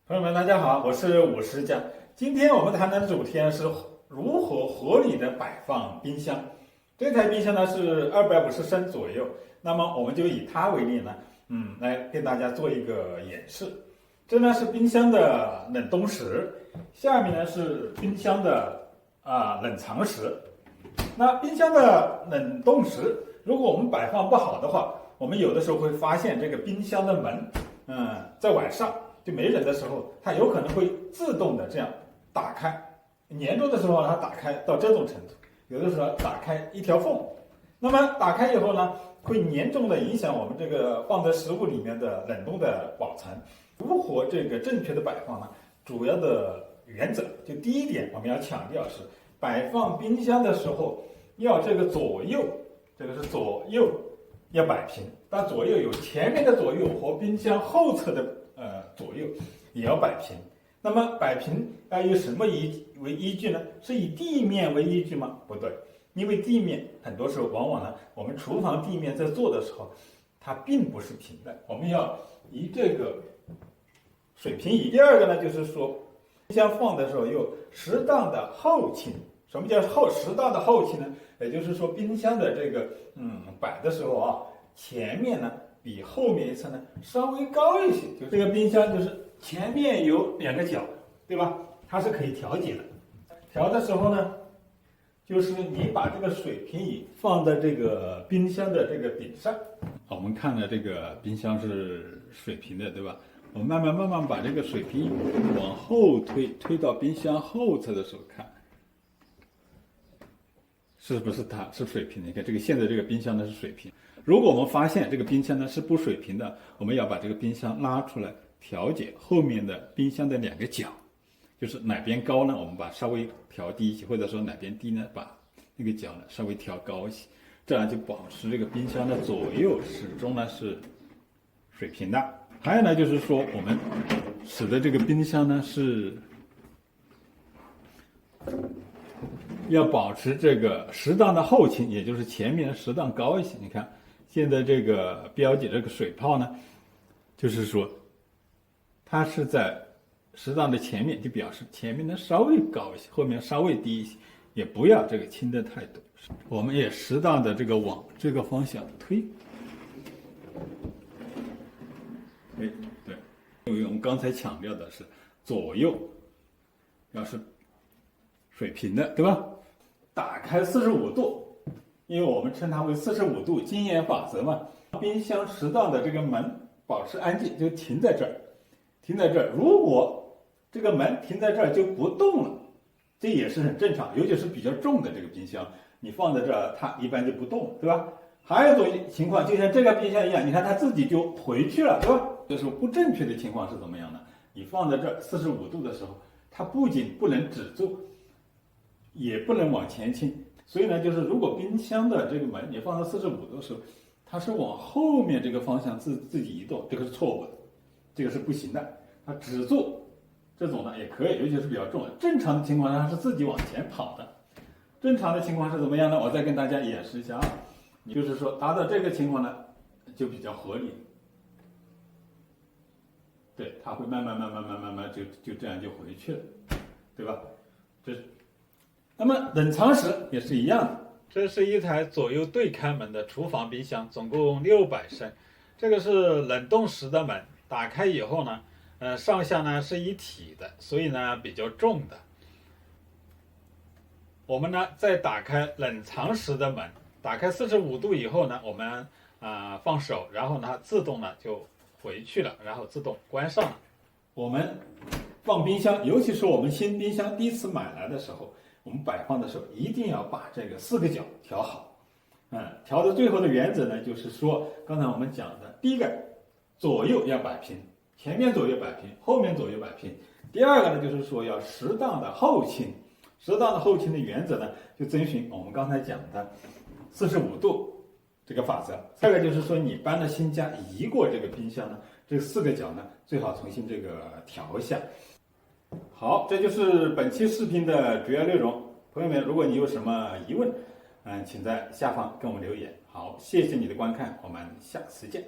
朋友们，大家好，我是武石家。今天我们谈的主题是如何合理的摆放冰箱。这台冰箱呢是250升左右，那么我们就以它为例呢，来跟大家做一个演示。这呢是冰箱的冷冻室，下面呢是冰箱的冷藏室。那冰箱的冷冻室，如果我们摆放不好的话，我们有的时候会发现这个冰箱的门，在晚上就没人的时候，它有可能会自动的这样打开，严重的时候它打开到这种程度，有的时候打开一条缝。那么打开以后呢，会严重的影响我们这个放在食物里面的冷冻的保存。如何这个正确的摆放呢？主要的原则就第一点，我们要强调是摆放冰箱的时候要这个左右，这个是左右要摆平，但左右有前面的左右和冰箱后侧的左右也要摆平。那么摆平有什么为依据呢？是以地面为依据吗？不对，因为地面很多时候往往呢，我们厨房地面在做的时候，它并不是平的，我们要以这个水平仪。第二个呢，就是说冰箱放的时候有适当的后倾。什么叫适当的后倾呢？也就是说冰箱的这个摆的时候前面呢比后面一层呢稍微高一些，就这个冰箱就是前面有2个角，对吧？它是可以调节的。调的时候呢，就是你把这个水平仪放在这个冰箱的这个顶上。我们看的这个冰箱是水平的，对吧？我们慢慢把这个水平仪往后推到冰箱后侧的时候看，是不是它是水平的？你看这个现在这个冰箱呢是水平。如果我们发现这个冰箱呢是不水平的，我们要把这个冰箱拉出来调节后面的冰箱的2个角，就是哪边高呢，我们把稍微调低一些，或者说哪边低呢，把那个角呢稍微调高一些，这样就保持这个冰箱的左右始终呢是水平的。还有呢，就是说我们使得这个冰箱呢是要保持这个适当的后倾，也就是前面适当高一些。你看现在这个标记这个水泡呢，就是说它是在适当的前面，就表示前面呢稍微高一些，后面稍微低一些，也不要这个倾得太多。我们也适当的这个往这个方向推。对，因为我们刚才强调的是左右要是水平的，对吧？打开45度，因为我们称它为45度经验法则嘛。冰箱适当的这个门保持安静，就停在这儿。如果这个门停在这儿就不动了，这也是很正常，尤其是比较重的这个冰箱，你放在这儿它一般就不动，对吧？还有一种情况，就像这个冰箱一样，你看它自己就回去了，对吧？这时候不正确的情况是怎么样呢？你放在这儿45度的时候，它不仅不能止住，也不能往前倾。所以呢，就是如果冰箱的这个门你放到45度的时候，它是往后面这个方向自己移动，这个是错误的，这个是不行的。它止住这种呢也可以，尤其是比较重的。正常的情况下它是自己往前跑的。正常的情况是怎么样呢？我再跟大家演示一下啊。你就是说达到这个情况呢，就比较合理。对，它会慢慢就这样就回去了，对吧？那么冷藏室也是一样的。这是一台左右对开门的厨房冰箱，总共600升。这个是冷冻室的门，打开以后呢，上下呢是一体的，所以呢比较重的。我们呢再打开冷藏室的门，打开45度以后呢，我们放手，然后呢自动呢就回去了，然后自动关上了。我们放冰箱，尤其是我们新冰箱第一次买来的时候，我们摆放的时候一定要把这个4个角调好。调到最后的原则呢，就是说刚才我们讲的，第一个左右要摆平，前面左右摆平，后面左右摆平。第二个呢，就是说要适当的后倾。适当的后倾的原则呢，就遵循我们刚才讲的45度这个法则。再一个就是说，你搬了新家，移过这个冰箱呢，这4个角呢，最好重新这个调一下。好，这就是本期视频的主要内容。朋友们，如果你有什么疑问，请在下方跟我们留言。好，谢谢你的观看，我们下次见。